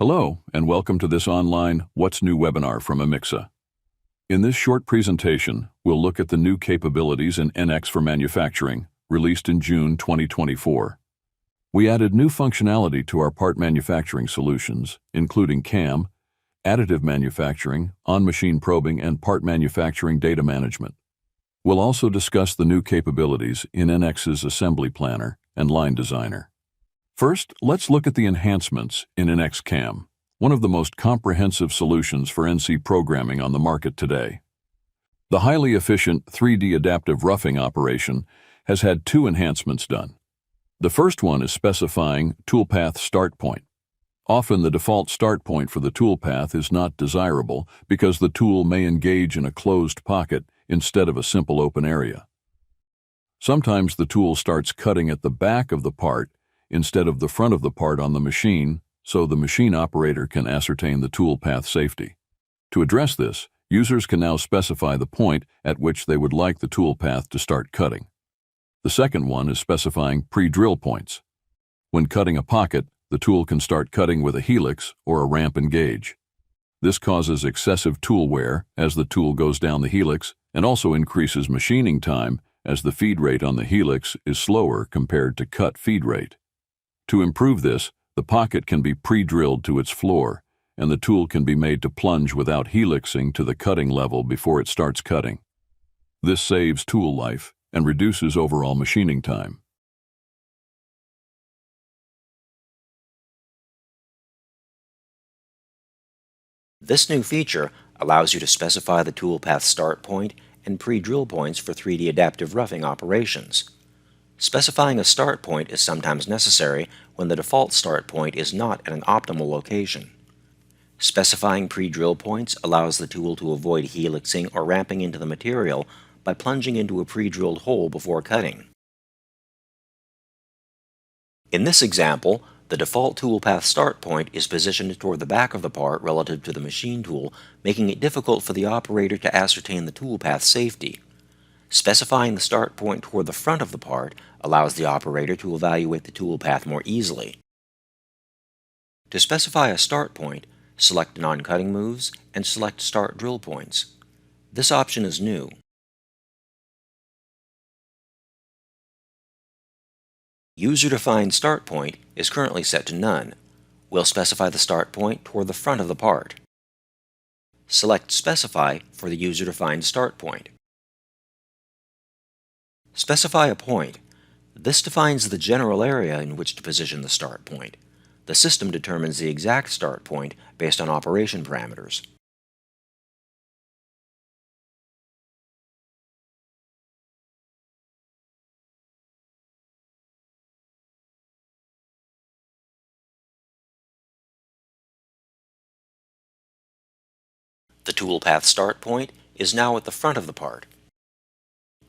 Hello, and welcome to this online What's New webinar from Emixa. In this short presentation, we'll look at the new capabilities in NX for Manufacturing, released in June 2024. We added new functionality to our part manufacturing solutions, including CAM, Additive Manufacturing, on-machine probing, and part manufacturing data management. We'll also discuss the new capabilities in NX's Assembly Planner and Line Designer. First, let's look at the enhancements in NX CAM, one of the most comprehensive solutions for NC programming on the market today. The highly efficient 3D adaptive roughing operation has had two enhancements done. The first one is specifying toolpath start point. Often the default start point for the toolpath is not desirable because the tool may engage in a closed pocket instead of a simple open area. Sometimes the tool starts cutting at the back of the part instead of the front of the part on the machine, so the machine operator can ascertain the toolpath safety. To address this, users can now specify the point at which they would like the toolpath to start cutting. The second one is specifying pre-drill points. When cutting a pocket, the tool can start cutting with a helix or a ramp engage. This causes excessive tool wear as the tool goes down the helix and also increases machining time as the feed rate on the helix is slower compared to cut feed rate. To improve this, the pocket can be pre-drilled to its floor, and the tool can be made to plunge without helixing to the cutting level before it starts cutting. This saves tool life and reduces overall machining time. This new feature allows you to specify the toolpath start point and pre-drill points for 3D adaptive roughing operations. Specifying a start point is sometimes necessary when the default start point is not at an optimal location. Specifying pre-drill points allows the tool to avoid helixing or ramping into the material by plunging into a pre-drilled hole before cutting. In this example, the default toolpath start point is positioned toward the back of the part relative to the machine tool, making it difficult for the operator to ascertain the toolpath safety. Specifying the start point toward the front of the part allows the operator to evaluate the toolpath more easily. To specify a start point, select Non-Cutting Moves and select Start Drill Points. This option is new. User-Defined Start Point is currently set to None. We'll specify the start point toward the front of the part. Select Specify for the user-defined start point. Specify a point. This defines the general area in which to position the start point. The system determines the exact start point based on operation parameters. The toolpath start point is now at the front of the part.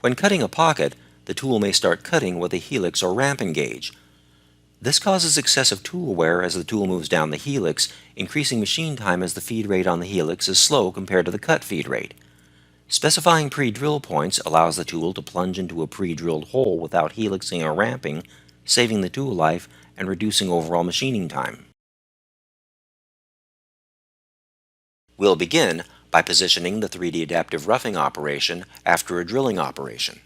When cutting a pocket, the tool may start cutting with a helix or ramp engage. This causes excessive tool wear as the tool moves down the helix, increasing machine time as the feed rate on the helix is slow compared to the cut feed rate. Specifying pre-drill points allows the tool to plunge into a pre-drilled hole without helixing or ramping, saving the tool life and reducing overall machining time. We'll begin by positioning the 3D adaptive roughing operation after a drilling operation.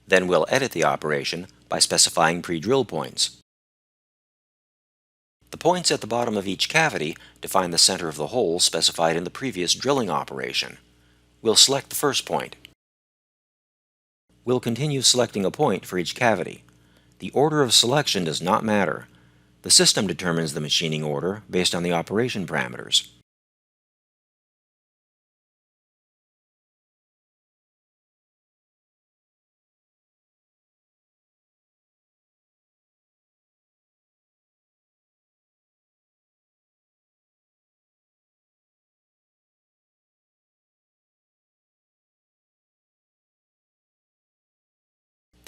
Then we'll edit the operation by specifying pre-drill points. The points at the bottom of each cavity define the center of the hole specified in the previous drilling operation. We'll select the first point. We'll continue selecting a point for each cavity. The order of selection does not matter. The system determines the machining order based on the operation parameters.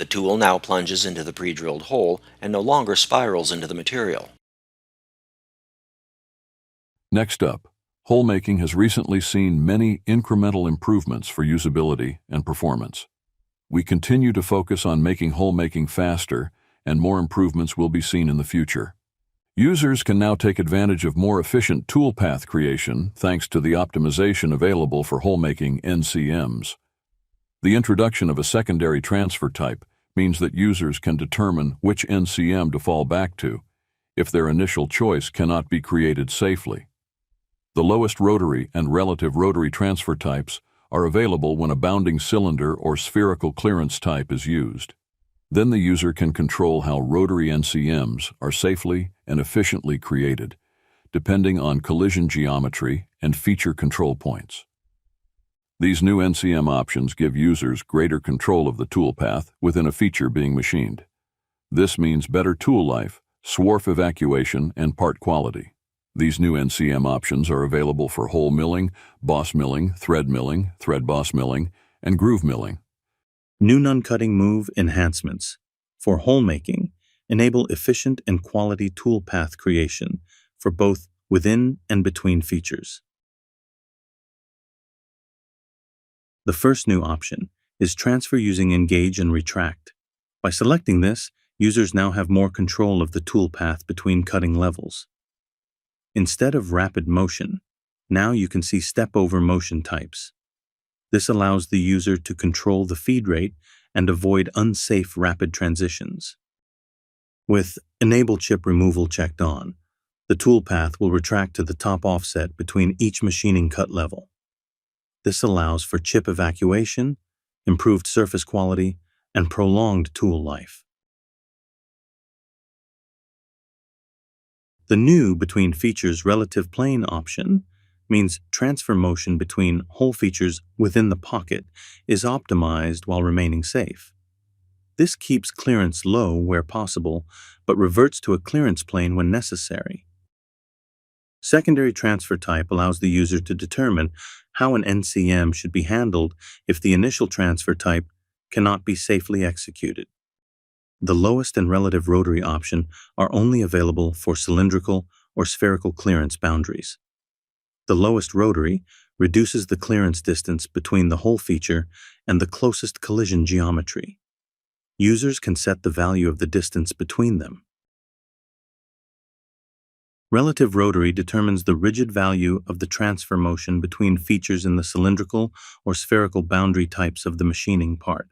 The tool now plunges into the pre-drilled hole and no longer spirals into the material. Next up, hole making has recently seen many incremental improvements for usability and performance. We continue to focus on making hole making faster, and more improvements will be seen in the future. Users can now take advantage of more efficient toolpath creation thanks to the optimization available for hole-making NCMs. The introduction of a secondary transfer type means that users can determine which NCM to fall back to if their initial choice cannot be created safely. The lowest rotary and relative rotary transfer types are available when a bounding cylinder or spherical clearance type is used. Then the user can control how rotary NCMs are safely and efficiently created, depending on collision geometry and feature control points. These new NCM options give users greater control of the toolpath within a feature being machined. This means better tool life, swarf evacuation, and part quality. These new NCM options are available for hole milling, boss milling, thread boss milling, and groove milling. New non-cutting move enhancements for hole making enable efficient and quality toolpath creation for both within and between features. The first new option is transfer using engage and retract. By selecting this, users now have more control of the toolpath between cutting levels. Instead of rapid motion, now you can see step-over motion types. This allows the user to control the feed rate and avoid unsafe rapid transitions. With Enable Chip Removal checked on, the toolpath will retract to the top offset between each machining cut level. This allows for chip evacuation, improved surface quality, and prolonged tool life. The new Between Features Relative Plane option means transfer motion between hole features within the pocket is optimized while remaining safe. This keeps clearance low where possible, but reverts to a clearance plane when necessary. Secondary transfer type allows the user to determine how an NCM should be handled if the initial transfer type cannot be safely executed. The lowest and relative rotary option are only available for cylindrical or spherical clearance boundaries. The lowest rotary reduces the clearance distance between the hole feature and the closest collision geometry. Users can set the value of the distance between them. Relative rotary determines the rigid value of the transfer motion between features in the cylindrical or spherical boundary types of the machining part.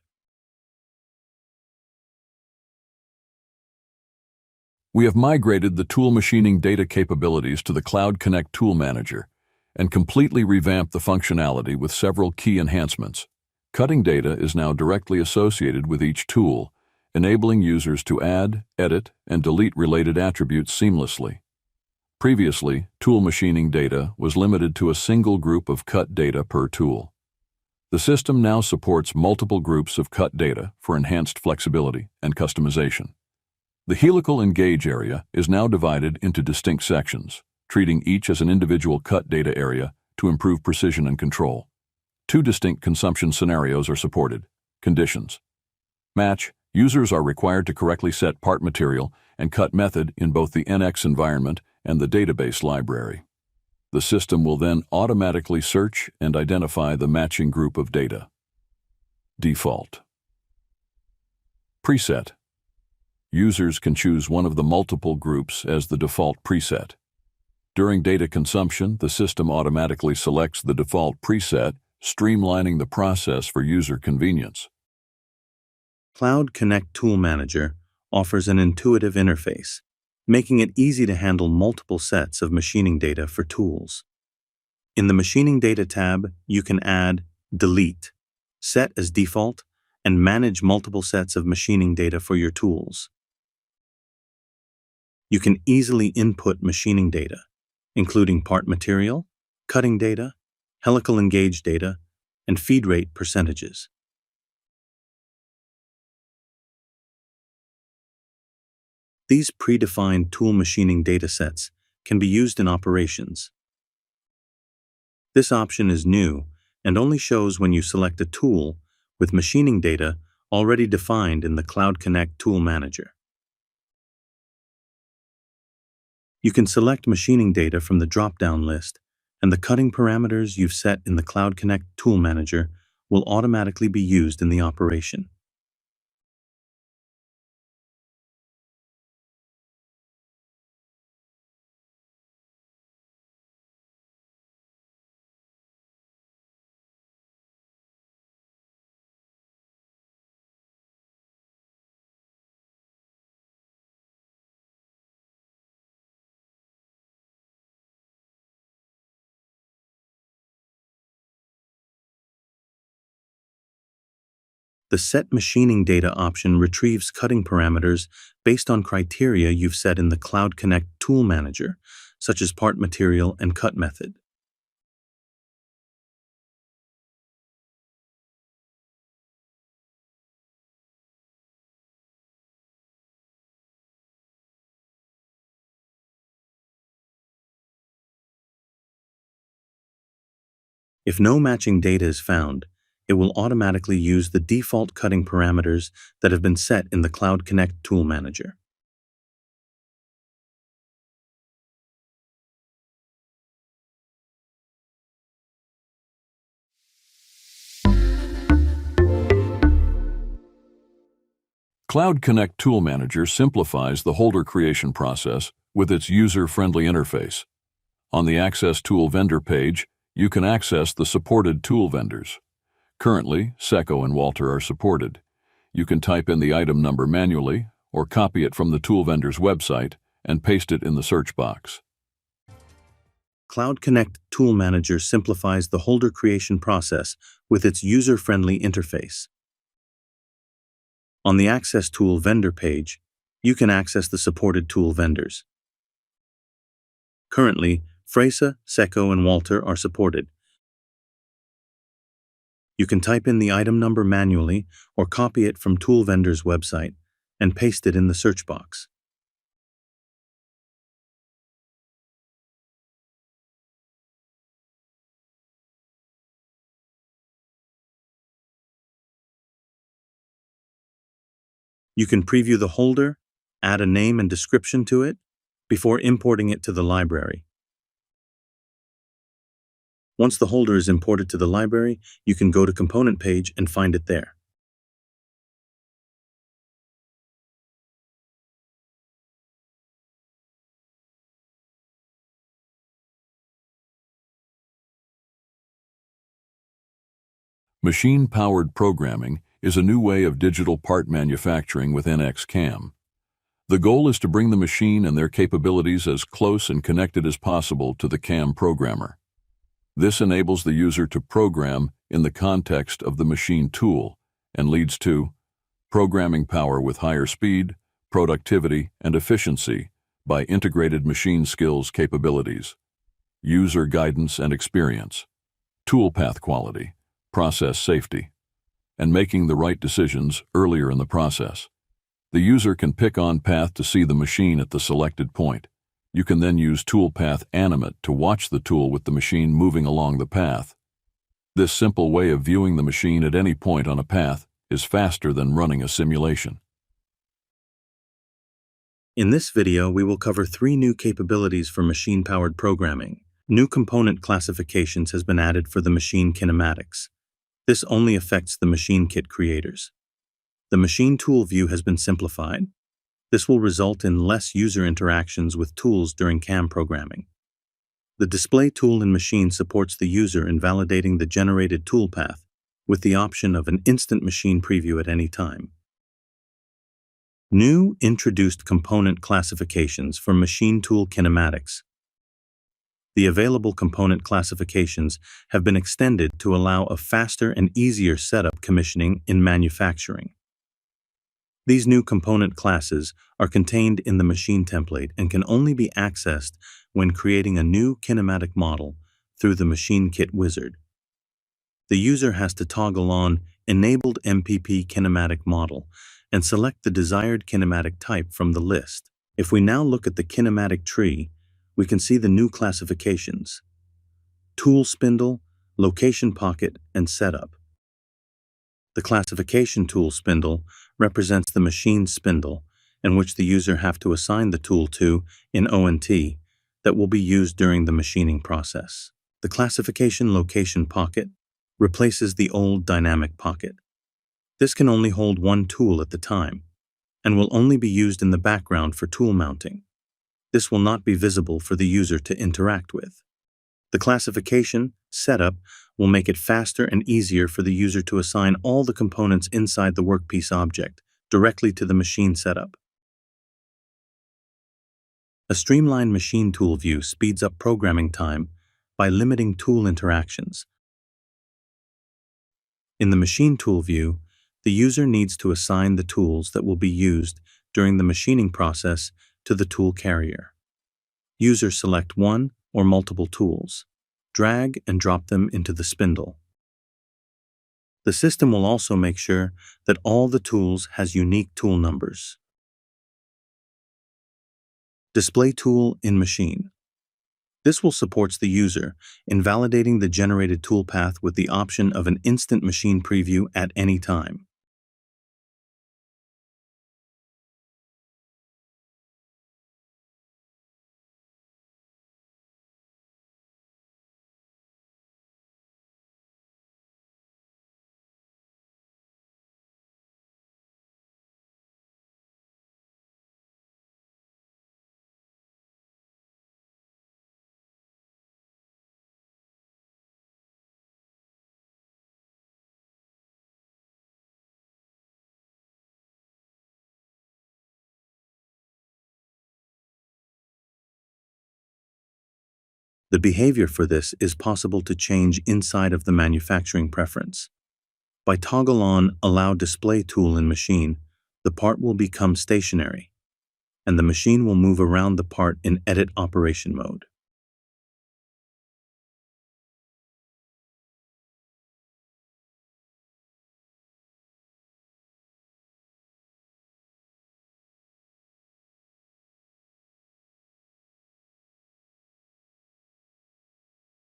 We have migrated the tool machining data capabilities to the Cloud Connect Tool Manager and completely revamped the functionality with several key enhancements. Cutting data is now directly associated with each tool, enabling users to add, edit, and delete related attributes seamlessly. Previously, tool machining data was limited to a single group of cut data per tool. The system now supports multiple groups of cut data for enhanced flexibility and customization. The helical engage area is now divided into distinct sections, treating each as an individual cut data area to improve precision and control. Two distinct consumption scenarios are supported. Conditions. Match. Users are required to correctly set part material and cut method in both the NX environment and the database library. The system will then automatically search and identify the matching group of data. Default. Preset. Users can choose one of the multiple groups as the default preset. During data consumption, the system automatically selects the default preset, streamlining the process for user convenience. Cloud Connect Tool Manager offers an intuitive interface, making it easy to handle multiple sets of machining data for tools. In the Machining Data tab, you can add, delete, set as default, and manage multiple sets of machining data for your tools. You can easily input machining data, including part material, cutting data, helical engage data, and feed rate percentages. These predefined tool machining datasets can be used in operations. This option is new and only shows when you select a tool with machining data already defined in the Cloud Connect Tool Manager. You can select machining data from the drop-down list, and the cutting parameters you've set in the Cloud Connect Tool Manager will automatically be used in the operation. The Set Machining Data option retrieves cutting parameters based on criteria you've set in the Cloud Connect Tool Manager, such as part material and cut method. If no matching data is found, it will automatically use the default cutting parameters that have been set in the Cloud Connect Tool Manager. Cloud Connect Tool Manager simplifies the holder creation process with its user-friendly interface. On the Access Tool Vendor page, you can access the supported tool vendors. Currently, Seco and Walter are supported. You can type in the item number manually or copy it from the tool vendor's website and paste it in the search box. Cloud Connect Tool Manager simplifies the holder creation process with its user-friendly interface. On the Access Tool Vendor page, you can access the supported tool vendors. Currently, Fresa, Seco, and Walter are supported. You can type in the item number manually or copy it from tool vendor's website and paste it in the search box. You can preview the holder, add a name and description to it, before importing it to the library. Once the holder is imported to the library, you can go to Component page and find it there. Machine-powered programming is a new way of digital part manufacturing with NX CAM. The goal is to bring the machine and their capabilities as close and connected as possible to the CAM programmer. This enables the user to program in the context of the machine tool and leads to programming power with higher speed, productivity, and efficiency by integrated machine skills capabilities, user guidance and experience, toolpath quality, process safety, and making the right decisions earlier in the process. The user can pick on path to see the machine at the selected point. You can then use Toolpath Animate to watch the tool with the machine moving along the path. This simple way of viewing the machine at any point on a path is faster than running a simulation. In this video, we will cover 3 new capabilities for machine-powered programming. New component classifications has been added for the machine kinematics. This only affects the machine kit creators. The machine tool view has been simplified. This will result in less user interactions with tools during CAM programming. The display tool in machine supports the user in validating the generated toolpath with the option of an instant machine preview at any time. New introduced component classifications for machine tool kinematics. The available component classifications have been extended to allow a faster and easier setup commissioning in manufacturing. These new component classes are contained in the machine template and can only be accessed when creating a new kinematic model through the Machine Kit wizard. The user has to toggle on Enabled MPP Kinematic Model and select the desired kinematic type from the list. If we now look at the kinematic tree, we can see the new classifications: tool spindle, location pocket, and setup. The classification tool spindle represents the machine spindle in which the user have to assign the tool to in ONT that will be used during the machining process. The classification location pocket replaces the old dynamic pocket. This can only hold one tool at the time and will only be used in the background for tool mounting. This will not be visible for the user to interact with. The classification setup will make it faster and easier for the user to assign all the components inside the workpiece object directly to the machine setup. A streamlined machine tool view speeds up programming time by limiting tool interactions. In the machine tool view, the user needs to assign the tools that will be used during the machining process to the tool carrier. Users select one or multiple tools, drag and drop them into the spindle. The system will also make sure that all the tools has unique tool numbers. Display tool in machine. This will support the user in validating the generated toolpath with the option of an instant machine preview at any time. The behavior for this is possible to change inside of the manufacturing preference. By toggle on Allow Display Tool in Machine, the part will become stationary, and the machine will move around the part in Edit Operation mode.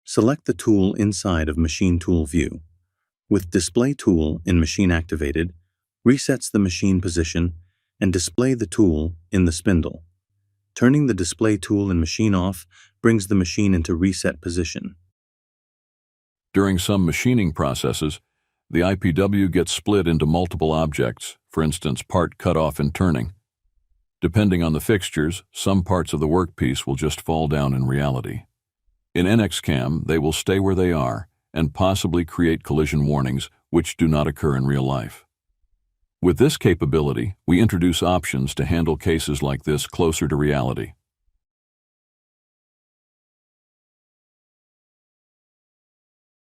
Select the tool inside of Machine Tool View. With Display Tool in Machine activated, resets the machine position and display the tool in the spindle. Turning the Display Tool in Machine off brings the machine into reset position. During some machining processes, the IPW gets split into multiple objects, for instance, part cut off and turning. Depending on the fixtures, some parts of the workpiece will just fall down in reality. In NX CAM, they will stay where they are and possibly create collision warnings which do not occur in real life. With this capability, we introduce options to handle cases like this closer to reality.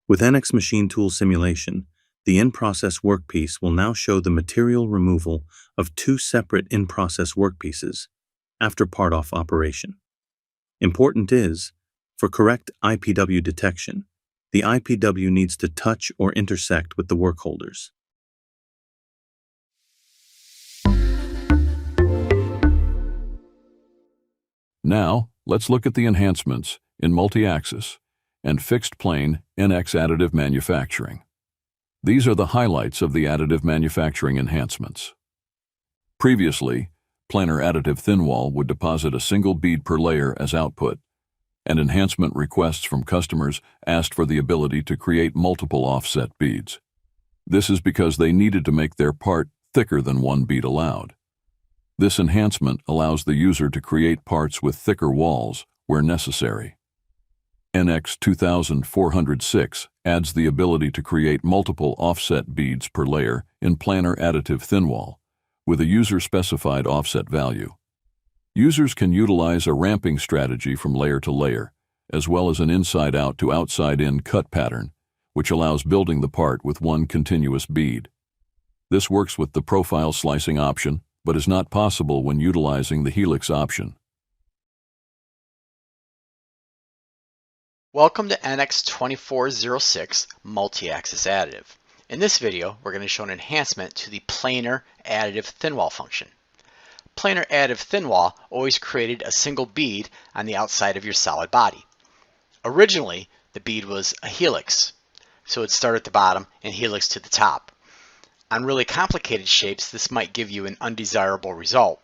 With NX Machine Tool Simulation, the in-process workpiece will now show the material removal of two separate in-process workpieces after part-off operation. Important is, for correct IPW detection, the IPW needs to touch or intersect with the work holders. Now, let's look at the enhancements in multi-axis and fixed plane NX Additive Manufacturing. These are the highlights of the additive manufacturing enhancements. Previously, planar additive thin wall would deposit a single bead per layer as output, and enhancement requests from customers asked for the ability to create multiple offset beads. This is because they needed to make their part thicker than one bead allowed. This enhancement allows the user to create parts with thicker walls where necessary. NX 2406 adds the ability to create multiple offset beads per layer in planar additive thin wall, with a user-specified offset value. Users can utilize a ramping strategy from layer to layer, as well as an inside-out to outside-in cut pattern, which allows building the part with one continuous bead. This works with the profile slicing option, but is not possible when utilizing the helix option. Welcome to NX 2406 Multi-Axis Additive. In this video, we're going to show an enhancement to the planar additive thin wall function. Planar additive thin wall always created a single bead on the outside of your solid body. Originally, the bead was a helix, so it'd start at the bottom and helix to the top. On really complicated shapes, this might give you an undesirable result.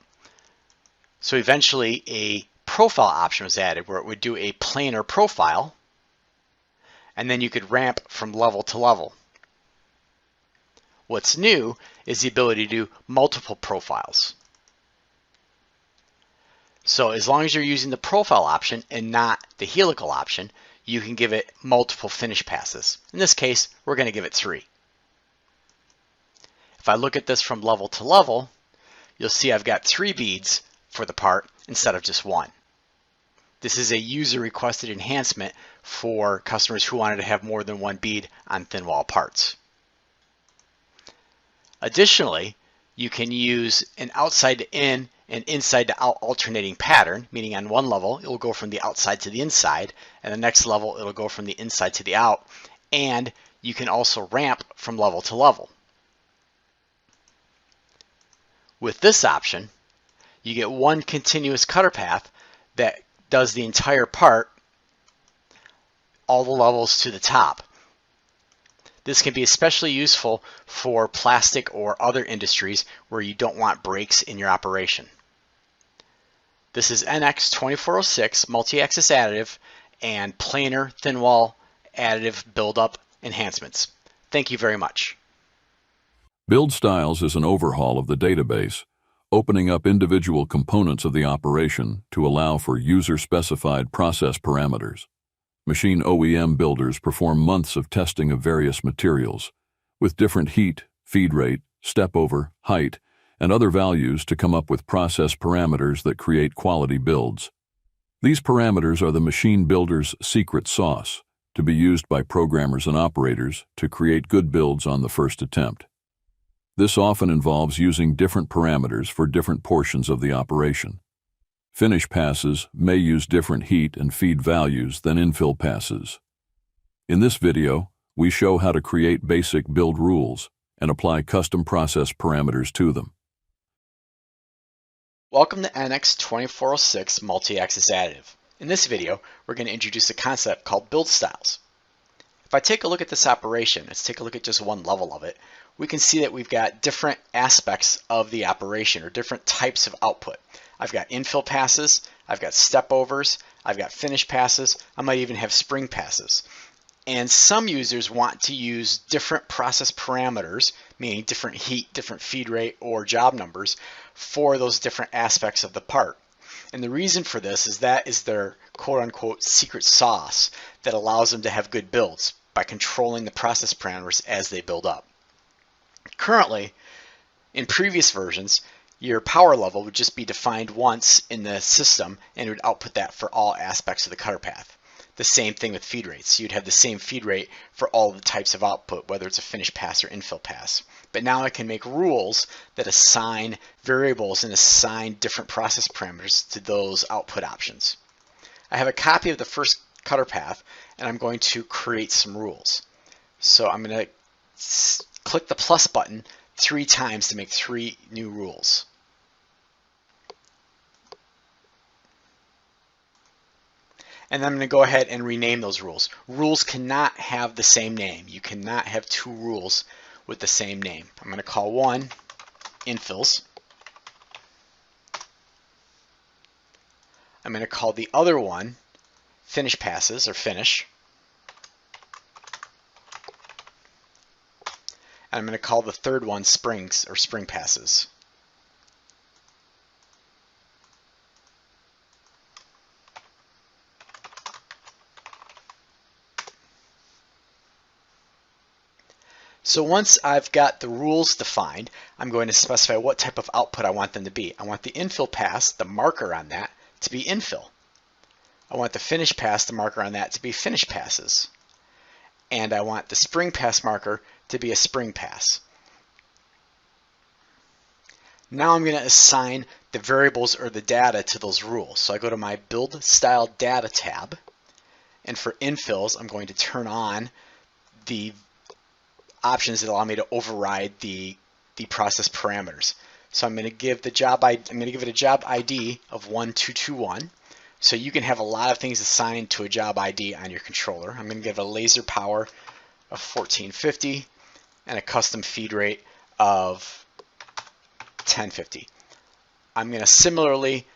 So eventually, a profile option was added where it would do a planar profile, and then you could ramp from level to level. What's new is the ability to do multiple profiles. So as long as you're using the profile option and not the helical option, you can give it multiple finish passes. In this case, we're going to give it 3. If I look at this from level to level, you'll see I've got 3 beads for the part instead of just 1. This is a user-requested enhancement for customers who wanted to have more than 1 bead on thin wall parts. Additionally, you can use an outside to in and inside to out alternating pattern, meaning on one level it will go from the outside to the inside, and the next level it'll go from the inside to the out, and you can also ramp from level to level. With this option, you get one continuous cutter path that does the entire part, all the levels to the top. This can be especially useful for plastic or other industries where you don't want breaks in your operation. This is NX2406 multi-axis additive and planar thin wall additive buildup enhancements. Thank you very much. Build styles is an overhaul of the database, opening up individual components of the operation to allow for user-specified process parameters. Machine OEM builders perform months of testing of various materials, with different heat, feed rate, step over, height, and other values to come up with process parameters that create quality builds. These parameters are the machine builder's secret sauce, to be used by programmers and operators to create good builds on the first attempt. This often involves using different parameters for different portions of the operation. Finish passes may use different heat and feed values than infill passes. In this video, we show how to create basic build rules and apply custom process parameters to them. Welcome to NX2406 multi-axis additive. In this video, we're going to introduce a concept called build styles. If I take a look at this operation, let's take a look at just one level of it, we can see that we've got different aspects of the operation or different types of output. I've got infill passes, I've got step overs, I've got finish passes, I might even have spring passes. And some users want to use different process parameters, meaning different heat, different feed rate, or job numbers for those different aspects of the part. And the reason for this is that is their quote-unquote secret sauce that allows them to have good builds by controlling the process parameters as they build up. Currently, in previous versions, your power level would just be defined once in the system and it would output that for all aspects of the cutter path. The same thing with feed rates. You'd have the same feed rate for all the types of output, whether it's a finish pass or infill pass. But now I can make rules that assign variables and assign different process parameters to those output options. I have a copy of the first cutter path and I'm going to create some rules. So I'm going to click the plus button 3 times to make 3 new rules. And I'm going to go ahead and rename those rules. Rules cannot have the same name. You cannot have 2 rules with the same name. I'm going to call one infills. I'm going to call the other one finish passes or finish. And I'm going to call the third one springs or spring passes. So once I've got the rules defined, I'm going to specify what type of output I want them to be. I want the infill pass, the marker on that, to be infill. I want the finish pass, the marker on that, to be finish passes. And I want the spring pass marker to be a spring pass. Now I'm going to assign the variables or the data to those rules. So I go to my Build Style Data tab, and for infills, I'm going to turn on the options that allow me to override the process parameters. So I'm going to give the job I'm going to give it a job ID of 1221. So you can have a lot of things assigned to a job ID on your controller. I'm going to give it a laser power of 1450 and a custom feed rate of 1050. I'm going to similarly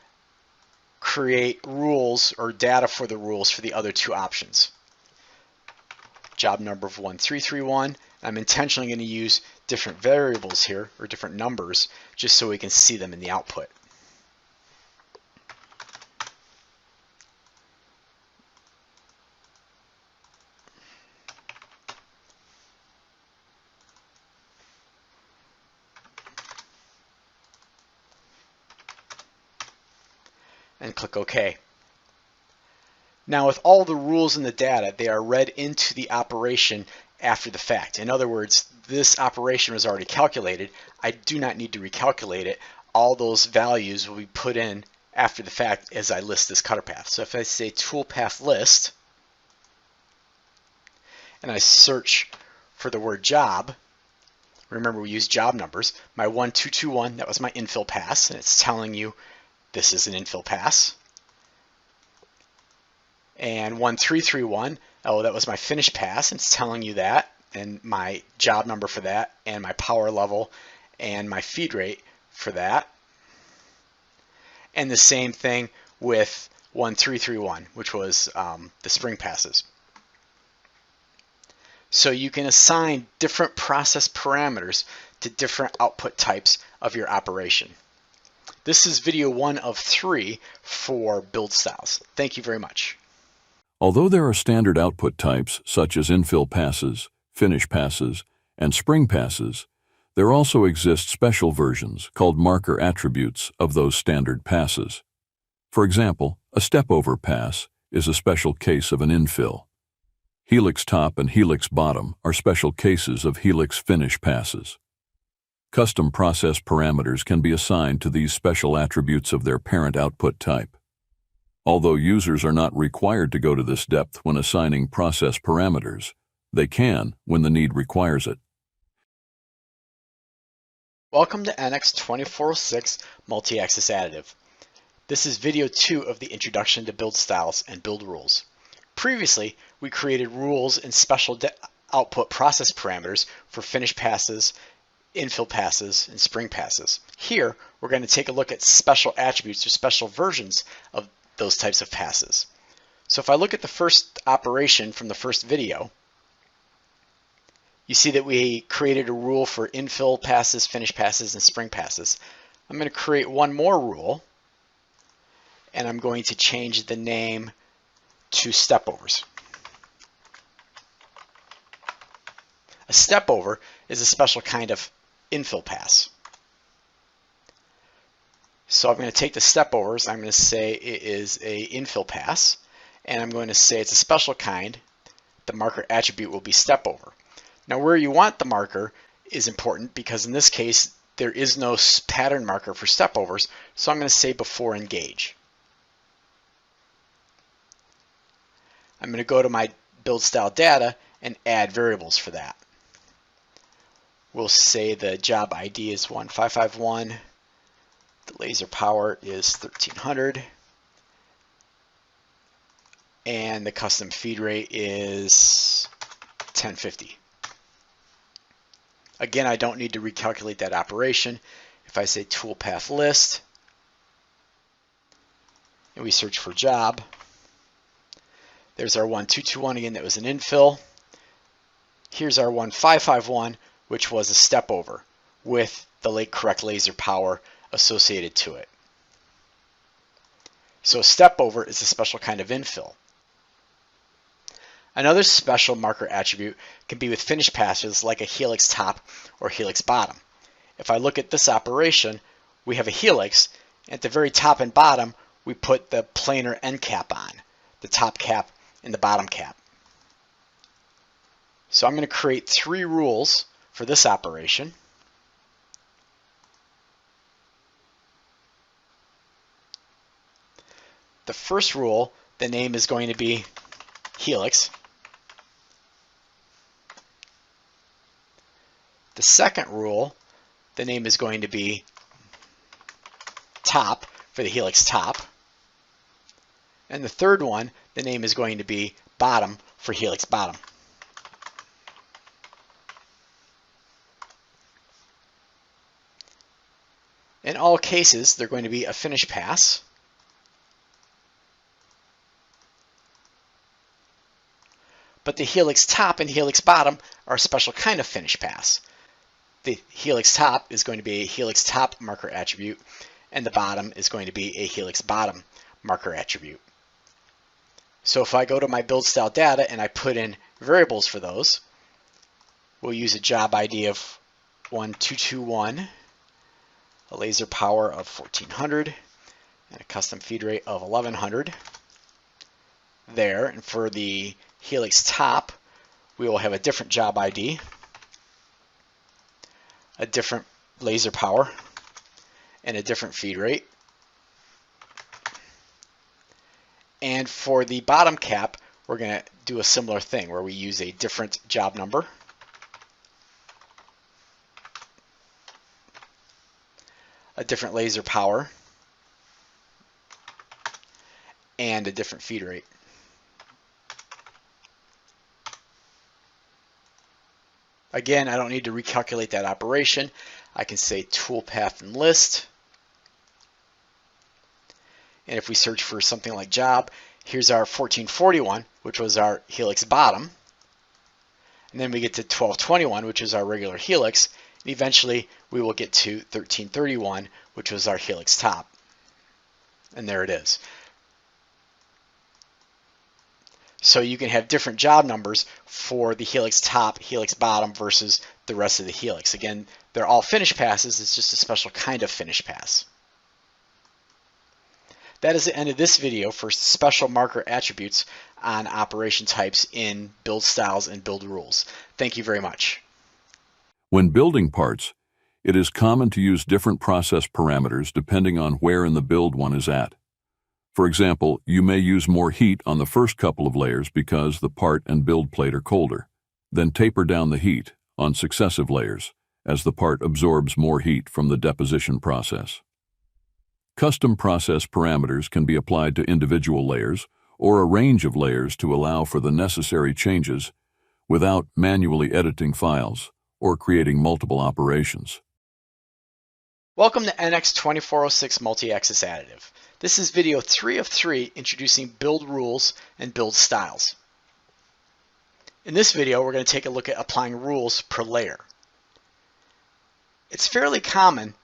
create rules or data for the rules for the other 2 options. Job number of 1331. I'm intentionally going to use different variables here or different numbers just so we can see them in the output. And click OK. Now with all the rules in the data, they are read into the operation after the fact. In other words, this operation was already calculated, I do not need to recalculate it. All those values will be put in after the fact as I list this cutter path. So if I say toolpath list and I search for the word job, remember we use job numbers, my 1221, that was my infill pass, and it's telling you this is an infill pass. And 1331, oh, that was my finish pass, and it's telling you that, and my job number for that, and my power level, and my feed rate for that. And the same thing with 1331, which was the spring passes. So you can assign different process parameters to different output types of your operation. This is video 1 of 3 for build styles. Thank you very much. Although there are standard output types such as infill passes, finish passes, and spring passes, there also exist special versions called marker attributes of those standard passes. For example, a step-over pass is a special case of an infill. Helix top and helix bottom are special cases of helix finish passes. Custom process parameters can be assigned to these special attributes of their parent output type. Although users are not required to go to this depth when assigning process parameters, they can when the need requires it. Welcome to NX 2406 Multi-Axis Additive. This is video 2 of the Introduction to Build Styles and Build Rules. Previously, we created rules and special output process parameters for finish passes, infill passes, and spring passes. Here, we're going to take a look at special attributes or special versions of those types of passes. So if I look at the first operation from the first video, you see that we created a rule for infill passes, finish passes, and spring passes. I'm going to create one more rule, and I'm going to change the name to stepovers. A stepover is a special kind of infill pass. So I'm going to take the stepovers, I'm going to say it is a infill pass, and I'm going to say it's a special kind. The marker attribute will be stepover. Now where you want the marker is important because in this case there is no pattern marker for stepovers, so I'm going to say before engage. I'm going to go to my build style data and add variables for that. We'll say the job ID is 1551, the laser power is 1300, and the custom feed rate is 1050. Again, I don't need to recalculate that operation. If I say toolpath list, and we search for job, there's our 1221 again, that was an infill. Here's our 1551, which was a stepover with the correct laser power associated to it. So a stepover is a special kind of infill. Another special marker attribute can be with finish passes like a helix top or helix bottom. If I look at this operation, we have a helix. At the very top and bottom, we put the planar end cap on, the top cap and the bottom cap. So I'm going to create 3 rules for this operation. The first rule, the name is going to be helix. The second rule, the name is going to be top for the helix top. And the third one, the name is going to be bottom for helix bottom. In all cases, they're going to be a finish pass, but the helix top and helix bottom are a special kind of finish pass. The helix top is going to be a helix top marker attribute, and the bottom is going to be a helix bottom marker attribute. So if I go to my build style data and I put in variables for those, we'll use a job ID of 1221, a laser power of 1400, and a custom feed rate of 1100 there. And for the helix top, we will have a different job ID. a different laser power and a different feed rate. And for the bottom cap, we're going to do a similar thing where we use a different job number, a different laser power, and a different feed rate. Again, I don't need to recalculate that operation. I can say toolpath and list. And if we search for something like job, here's our 1441, which was our helix bottom. And then we get to 1221, which is our regular helix. And eventually we will get to 1331, which was our helix top. And there it is. So you can have different job numbers for the helix top, helix bottom versus the rest of the helix. Again, they're all finish passes. It's just a special kind of finish pass. That is the end of this video for special marker attributes on operation types in build styles and build rules. Thank you very much. When building parts, it is common to use different process parameters depending on where in the build one is at. For example, you may use more heat on the first couple of layers because the part and build plate are colder. Then taper down the heat on successive layers as the part absorbs more heat from the deposition process. Custom process parameters can be applied to individual layers or a range of layers to allow for the necessary changes without manually editing files or creating multiple operations. Welcome to NX2406 Multi-Axis Additive. This is video 3 of 3 introducing build rules and build styles. In this video, we're going to take a look at applying rules per layer. It's fairly common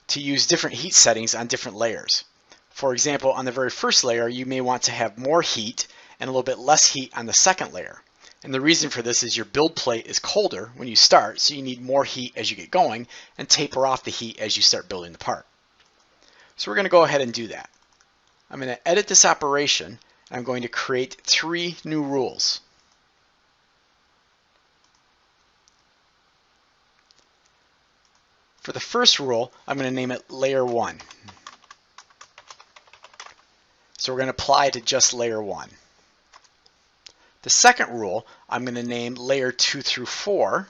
to use different heat settings on different layers. For example, on the very first layer, you may want to have more heat and a little bit less heat on the second layer. And the reason for this is your build plate is colder when you start, so you need more heat as you get going and taper off the heat as you start building the part. So we're going to go ahead and do that. I'm going to edit this operation and I'm going to create 3 new rules. For the first rule, I'm going to name it layer 1. So we're going to apply to just layer 1. The second rule, I'm going to name layer 2 through 4,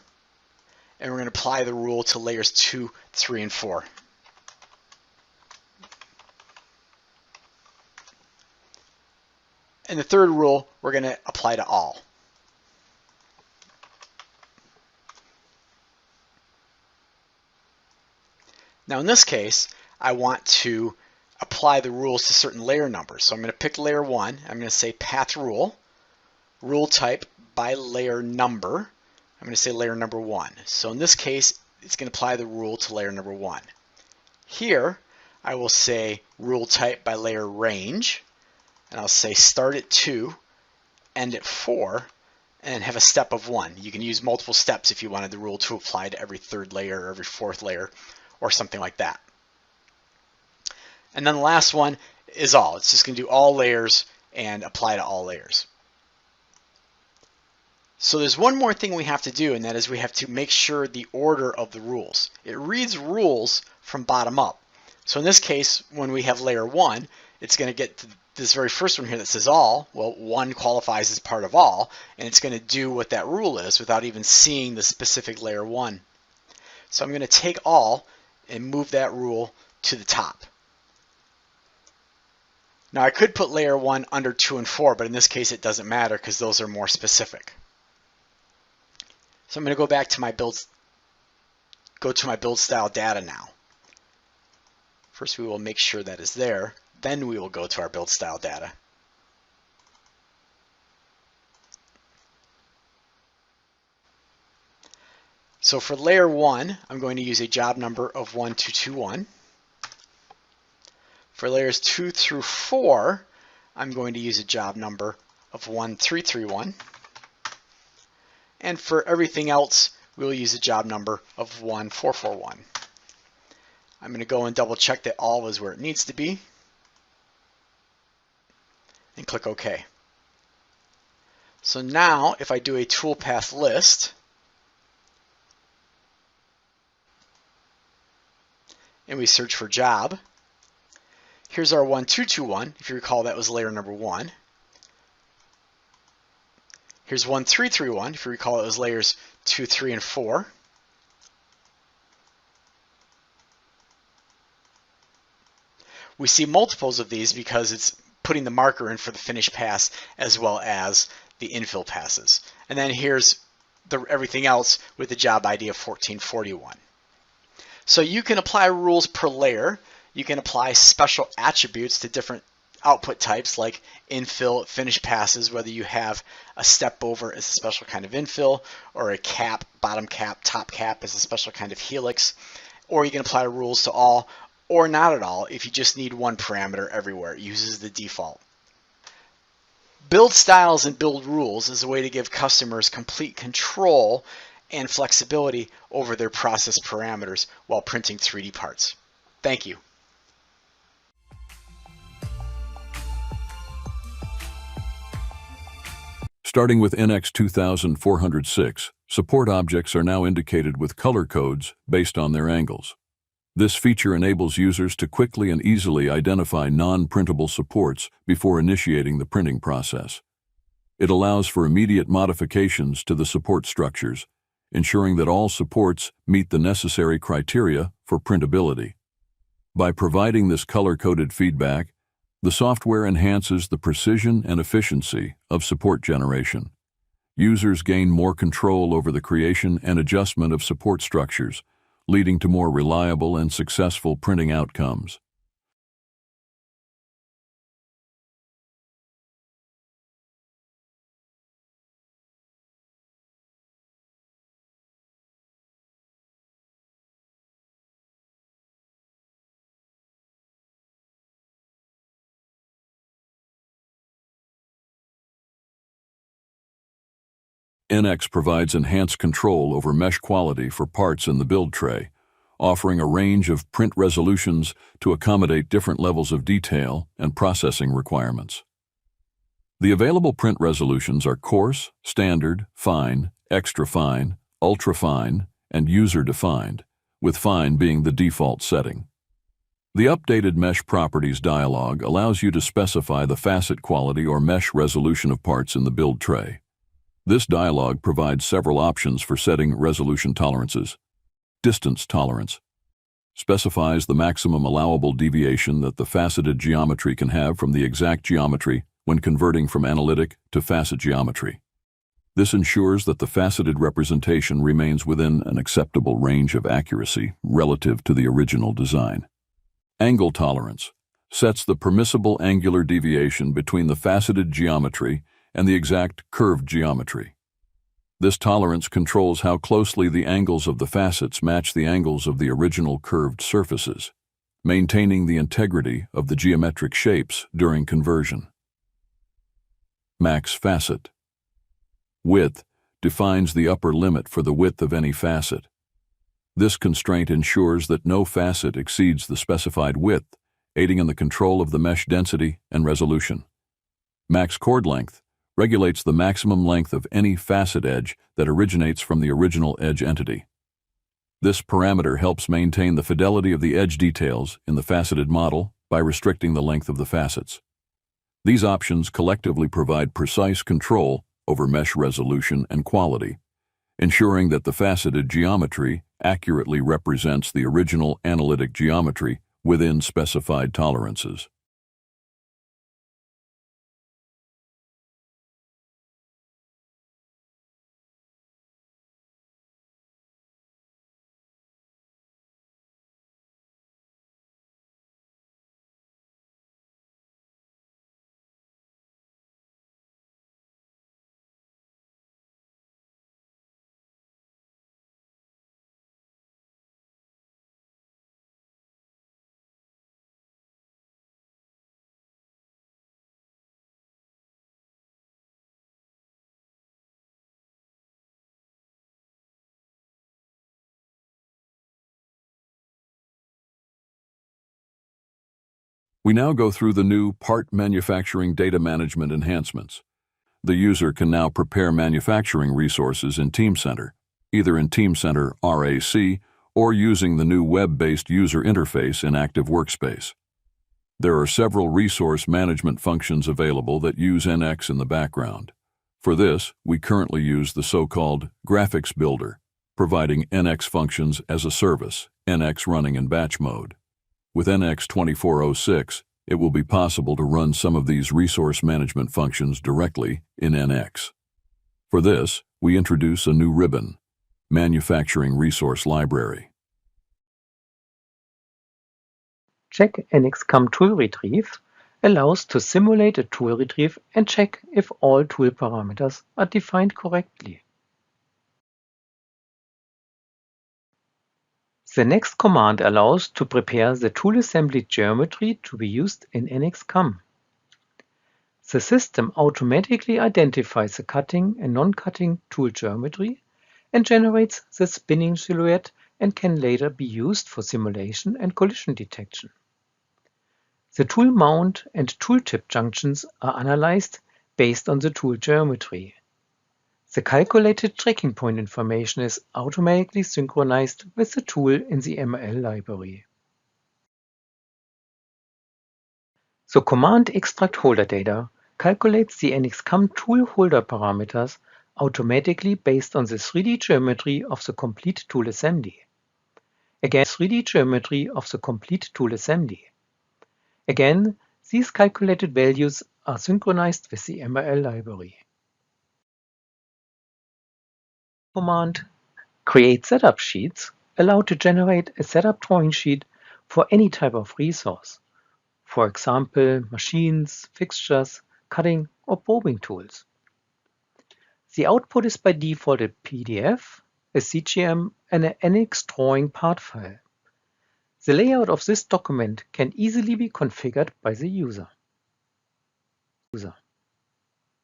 and we're going to apply the rule to layers 2, 3, and 4. And the third rule, we're going to apply to all. Now in this case, I want to apply the rules to certain layer numbers. So I'm going to pick layer 1. I'm going to say path rule, rule type by layer number. I'm going to say layer number 1. So in this case, it's going to apply the rule to layer number 1. Here, I will say rule type by layer range, and I'll say start at 2, end at 4, and have a step of 1. You can use multiple steps if you wanted the rule to apply to every third layer or every fourth layer or something like that. And then the last one is all. It's just going to do all layers and apply to all layers. So there's one more thing we have to do, and that is we have to make sure the order of the rules. It reads rules from bottom up. So in this case, when we have layer 1, it's going to get to this very first one here that says all. Well, 1 qualifies as part of all, and it's going to do what that rule is without even seeing the specific layer 1. So I'm going to take all and move that rule to the top. Now I could put layer 1 under 2 and 4, but in this case it doesn't matter because those are more specific. So I'm going to go back to my build style data now. First we will make sure that is there, then we will go to our build style data. So for layer 1, I'm going to use a job number of 1221. For layers 2 through 4, I'm going to use a job number of 1331. And for everything else, we'll use a job number of 1441. I'm going to go and double check that all is where it needs to be and click OK. So now if I do a toolpath list, and we search for job. Here's our 1221. If you recall, that was layer number 1. Here's 1331. If you recall, it was layers 2, 3, and 4. We see multiples of these because it's putting the marker in for the finish pass as well as the infill passes. And then here's everything else with the job ID of 1441. So you can apply rules per layer. You can apply special attributes to different output types like infill, finish passes, whether you have a step over as a special kind of infill, or a cap, bottom cap, top cap as a special kind of helix. Or you can apply rules to all or not at all if you just need one parameter everywhere. It uses the default. Build styles and build rules is a way to give customers complete control and flexibility over their process parameters while printing 3D parts. Thank you. Starting with NX 2406, support objects are now indicated with color codes based on their angles. This feature enables users to quickly and easily identify non-printable supports before initiating the printing process. It allows for immediate modifications to the support structures, ensuring that all supports meet the necessary criteria for printability. By providing this color-coded feedback, the software enhances the precision and efficiency of support generation. Users gain more control over the creation and adjustment of support structures, leading to more reliable and successful printing outcomes. NX provides enhanced control over mesh quality for parts in the build tray, offering a range of print resolutions to accommodate different levels of detail and processing requirements. The available print resolutions are coarse, standard, fine, extra fine, ultra fine, and user-defined, with fine being the default setting. The updated mesh properties dialog allows you to specify the facet quality or mesh resolution of parts in the build tray. This dialog provides several options for setting resolution tolerances. Distance tolerance specifies the maximum allowable deviation that the faceted geometry can have from the exact geometry when converting from analytic to facet geometry. This ensures that the faceted representation remains within an acceptable range of accuracy relative to the original design. Angle tolerance sets the permissible angular deviation between the faceted geometry and the exact curved geometry. This tolerance controls how closely the angles of the facets match the angles of the original curved surfaces, maintaining the integrity of the geometric shapes during conversion. Max facet width defines the upper limit for the width of any facet. This constraint ensures that no facet exceeds the specified width, aiding in the control of the mesh density and resolution. Max chord length regulates the maximum length of any facet edge that originates from the original edge entity. This parameter helps maintain the fidelity of the edge details in the faceted model by restricting the length of the facets. These options collectively provide precise control over mesh resolution and quality, ensuring that the faceted geometry accurately represents the original analytic geometry within specified tolerances. We now go through the new part manufacturing data management enhancements. The user can now prepare manufacturing resources in Team Center, either in Team Center RAC or using the new web-based user interface in Active Workspace. There are several resource management functions available that use NX in the background. For this, we currently use the so-called Graphics Builder, providing NX functions as a service, NX running in batch mode. With NX 2406, it will be possible to run some of these resource management functions directly in NX. For this, we introduce a new ribbon, Manufacturing Resource Library. Check NX CAM Tool Retrieve allows to simulate a tool retrieve and check if all tool parameters are defined correctly. The next command allows to prepare the tool assembly geometry to be used in NX CAM. The system automatically identifies the cutting and non-cutting tool geometry and generates the spinning silhouette and can later be used for simulation and collision detection. The tool mount and tooltip junctions are analyzed based on the tool geometry. The calculated tracking point information is automatically synchronized with the tool in the ML library. The command extract holder data calculates the NX CAM tool holder parameters automatically based on the 3D geometry of the complete tool assembly. Again, 3D geometry of the complete tool assembly. Again, these calculated values are synchronized with the ML library. Command create setup sheets allow to generate a setup drawing sheet for any type of resource. For example, machines, fixtures, cutting or probing tools. The output is by default a PDF, a CGM and an NX drawing part file. The layout of this document can easily be configured by the user.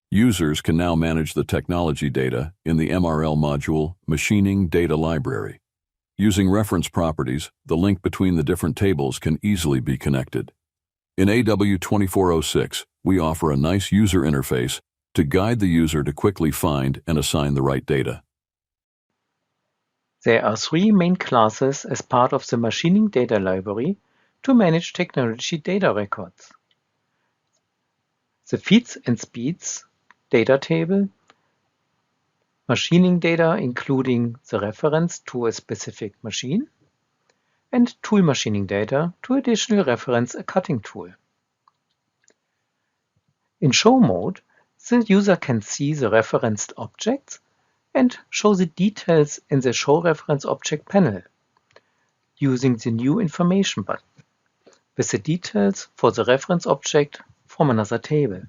Users can now manage the technology data in the MRL module Machining Data Library. Using reference properties, the link between the different tables can easily be connected. In AW2406, we offer a nice user interface to guide the user to quickly find and assign the right data. There are three main classes as part of the Machining Data Library to manage technology data records. The Feeds and Speeds data table, machining data including the reference to a specific machine, and tool machining data to additionally reference a cutting tool. In show mode, the user can see the referenced objects and show the details in the Show Reference Object panel using the New Information button with the details for the reference object from another table.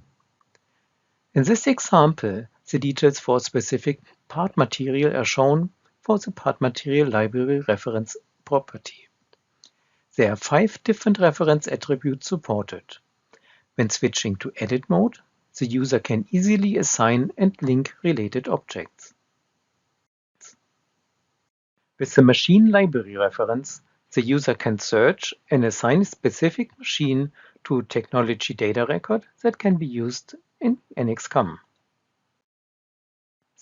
In this example, the details for a specific part material are shown for the part material library reference property. There are 5 different reference attributes supported. When switching to Edit mode, the user can easily assign and link related objects. With the machine library reference, the user can search and assign a specific machine to a technology data record that can be used in NX CAM.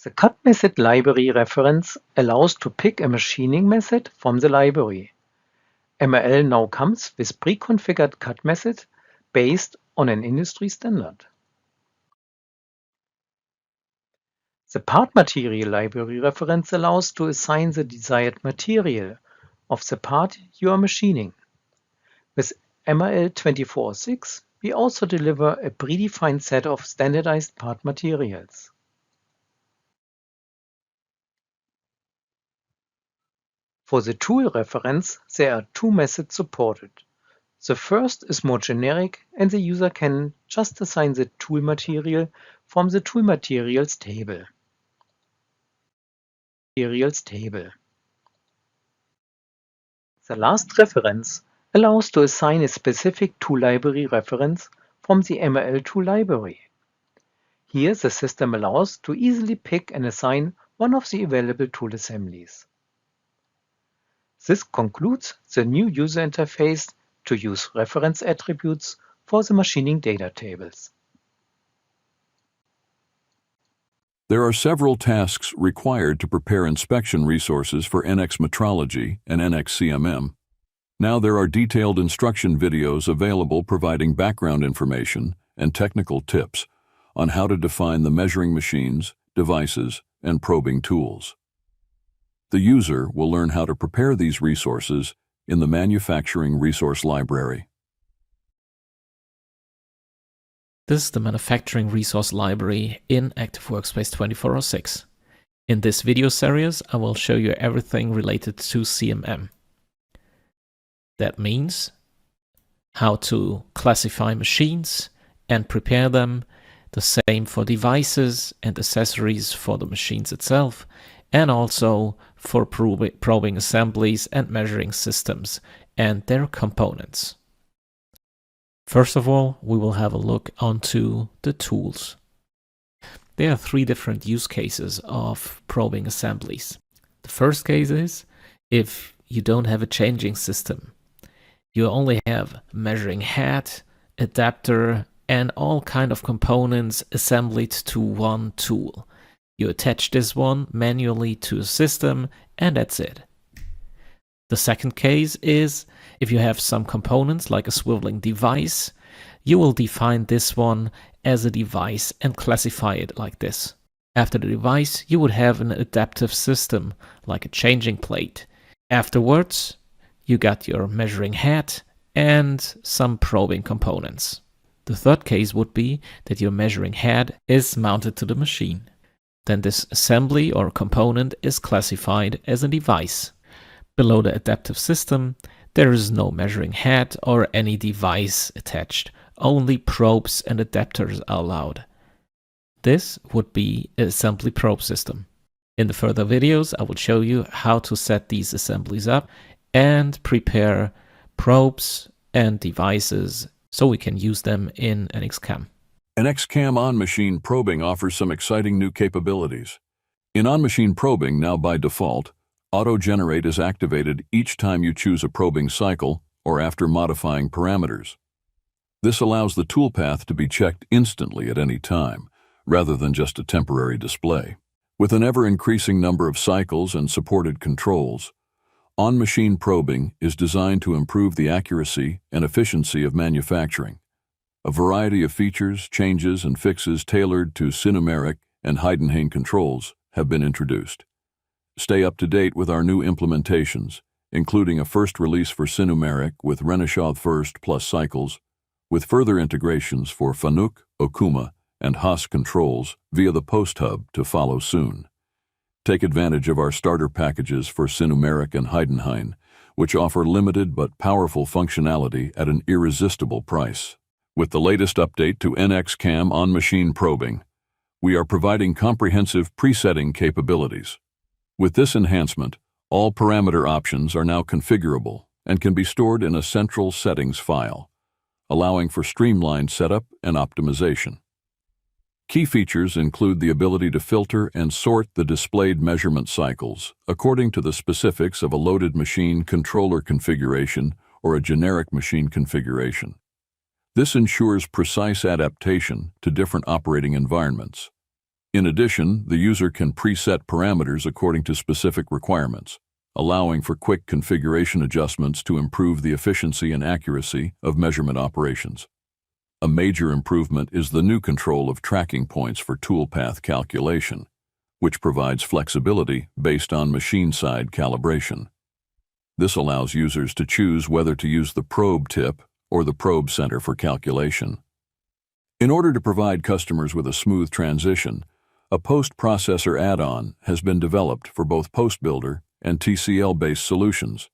The cut method library reference allows to pick a machining method from the library. ML now comes with pre-configured cut method based on an industry standard. The part material library reference allows to assign the desired material of the part you are machining. With ML 2406, we also deliver a predefined set of standardized part materials. For the tool reference, there are 2 methods supported. The first is more generic and the user can just assign the tool material from the tool materials table. The last reference allows to assign a specific tool library reference from the ML tool library. Here the system allows to easily pick and assign one of the available tool assemblies. This concludes the new user interface to use reference attributes for the machining data tables. There are several tasks required to prepare inspection resources for NX Metrology and NX CMM. Now there are detailed instruction videos available providing background information and technical tips on how to define the measuring machines, devices, and probing tools. The user will learn how to prepare these resources in the Manufacturing Resource Library. This is the Manufacturing Resource Library in Active Workspace 24/6. In this video series, I will show you everything related to CMM. That means how to classify machines and prepare them, the same for devices and accessories for the machines itself, and also for probing assemblies and measuring systems and their components. First of all, we will have a look onto the tools. There are three different use cases of probing assemblies. The first case is if you don't have a changing system. You only have measuring head, adapter, and all kind of components assembled to one tool. You attach this one manually to a system, and that's it. The second case is if you have some components like a swiveling device, you will define this one as a device and classify it like this. After the device, you would have an adaptive system like a changing plate. Afterwards, you got your measuring head and some probing components. The third case would be that your measuring head is mounted to the machine. Then this assembly or component is classified as a device. Below the adaptive system, there is no measuring head or any device attached. Only probes and adapters are allowed. This would be an assembly probe system. In the further videos, I will show you how to set these assemblies up and prepare probes and devices so we can use them in NX CAM. NX CAM on-machine probing offers some exciting new capabilities. In on-machine probing, now by default, Auto-Generate is activated each time you choose a probing cycle or after modifying parameters. This allows the toolpath to be checked instantly at any time, rather than just a temporary display. With an ever-increasing number of cycles and supported controls, on-machine probing is designed to improve the accuracy and efficiency of manufacturing. A variety of features, changes, and fixes tailored to Sinomeric and Heidenhain controls have been introduced. Stay up to date with our new implementations, including a first release for Sinomeric with Renishaw First plus cycles, with further integrations for Fanuc, Okuma, and Haas controls via the Post Hub to follow soon. Take advantage of our starter packages for Sinomeric and Heidenhain, which offer limited but powerful functionality at an irresistible price. With the latest update to NX CAM on-machine probing, we are providing comprehensive presetting capabilities. With this enhancement, all parameter options are now configurable and can be stored in a central settings file, allowing for streamlined setup and optimization. Key features include the ability to filter and sort the displayed measurement cycles according to the specifics of a loaded machine controller configuration or a generic machine configuration. This ensures precise adaptation to different operating environments. In addition, the user can preset parameters according to specific requirements, allowing for quick configuration adjustments to improve the efficiency and accuracy of measurement operations. A major improvement is the new control of tracking points for toolpath calculation, which provides flexibility based on machine-side calibration. This allows users to choose whether to use the probe tip or the probe center for calculation. In order to provide customers with a smooth transition, a post-processor add-on has been developed for both PostBuilder and TCL-based solutions.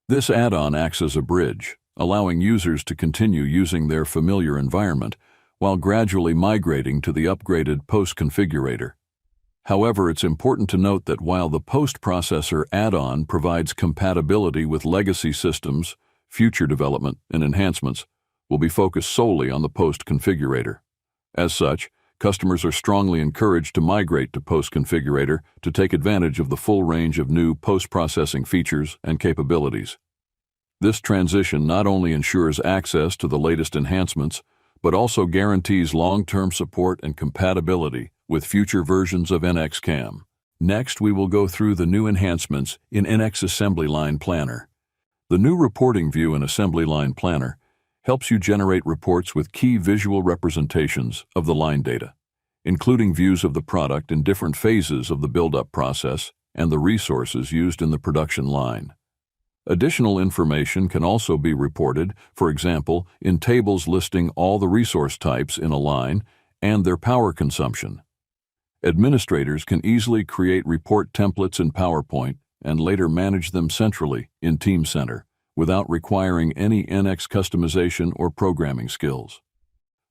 This add-on acts as a bridge, allowing users to continue using their familiar environment while gradually migrating to the upgraded Post Configurator. However, it's important to note that while the post-processor add-on provides compatibility with legacy systems, future development and enhancements will be focused solely on the Post Configurator. As such, customers are strongly encouraged to migrate to Post Configurator to take advantage of the full range of new post-processing features and capabilities. This transition not only ensures access to the latest enhancements, but also guarantees long-term support and compatibility with future versions of NX CAM. Next, we will go through the new enhancements in NX Assembly Line Planner. The new reporting view in Assembly Line Planner helps you generate reports with key visual representations of the line data, including views of the product in different phases of the build-up process and the resources used in the production line. Additional information can also be reported, for example, in tables listing all the resource types in a line and their power consumption. Administrators can easily create report templates in PowerPoint and later manage them centrally in Team Center without requiring any NX customization or programming skills.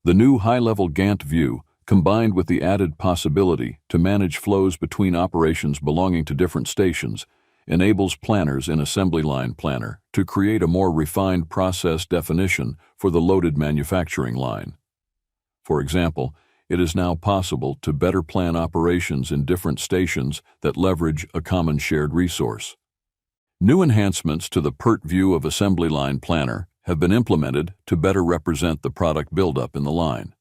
The new high-level Gantt view, combined with the added possibility to manage flows between operations belonging to different stations, enables planners in Assembly Line Planner to create a more refined process definition for the loaded manufacturing line. For example, it is now possible to better plan operations in different stations that leverage a common shared resource. New enhancements to the PERT view of Assembly Line Planner have been implemented to better represent the product buildup in the line.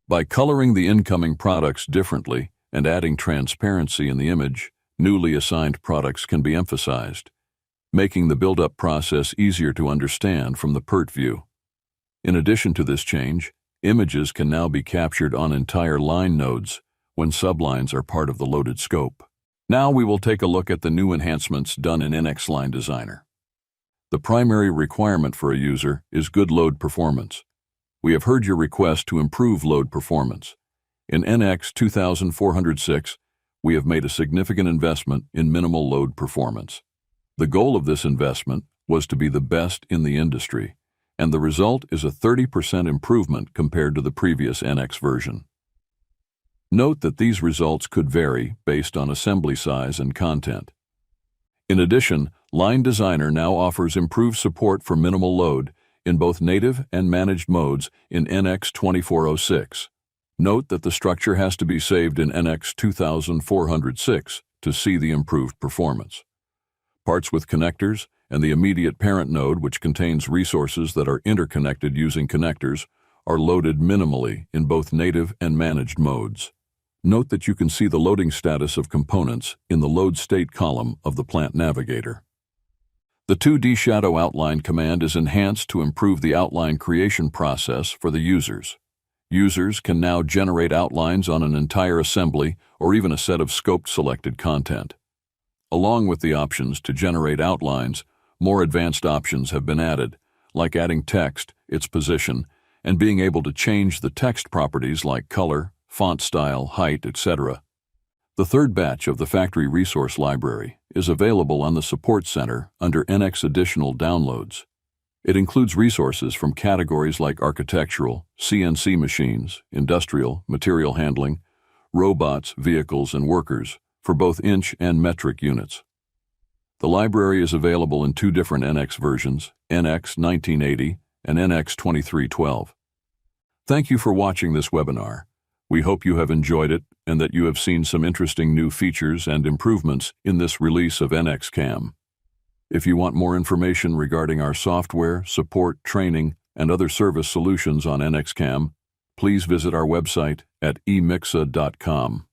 By coloring the incoming products differently and adding transparency in the image, newly assigned products can be emphasized, making the build-up process easier to understand from the PERT view. In addition to this change, images can now be captured on entire line nodes when sublines are part of the loaded scope. Now we will take a look at the new enhancements done in NX Line Designer. The primary requirement for a user is good load performance. We have heard your request to improve load performance. In NX 2406, we have made a significant investment in minimal load performance. The goal of this investment was to be the best in the industry, and the result is a 30% improvement compared to the previous NX version. Note that these results could vary based on assembly size and content. In addition, Line Designer now offers improved support for minimal load in both native and managed modes in NX 2406. Note that the structure has to be saved in NX 2406 to see the improved performance. Parts with connectors and the immediate parent node, which contains resources that are interconnected using connectors, are loaded minimally in both native and managed modes. Note that you can see the loading status of components in the Load State column of the Plant Navigator. The 2D Shadow Outline command is enhanced to improve the outline creation process for the users. Users can now generate outlines on an entire assembly or even a set of scoped selected content. Along with the options to generate outlines, more advanced options have been added, like adding text, its position, and being able to change the text properties like color, font style, height, etc. The third batch of the Factory Resource Library is available on the Support Center under NX Additional Downloads. It includes resources from categories like architectural, CNC machines, industrial, material handling, robots, vehicles, and workers for both inch and metric units. The library is available in two different NX versions, NX 1980 and NX 2312. Thank you for watching this webinar. We hope you have enjoyed it and that you have seen some interesting new features and improvements in this release of NX CAM. If you want more information regarding our software, support, training, and other service solutions on NX CAM, please visit our website at emixa.com.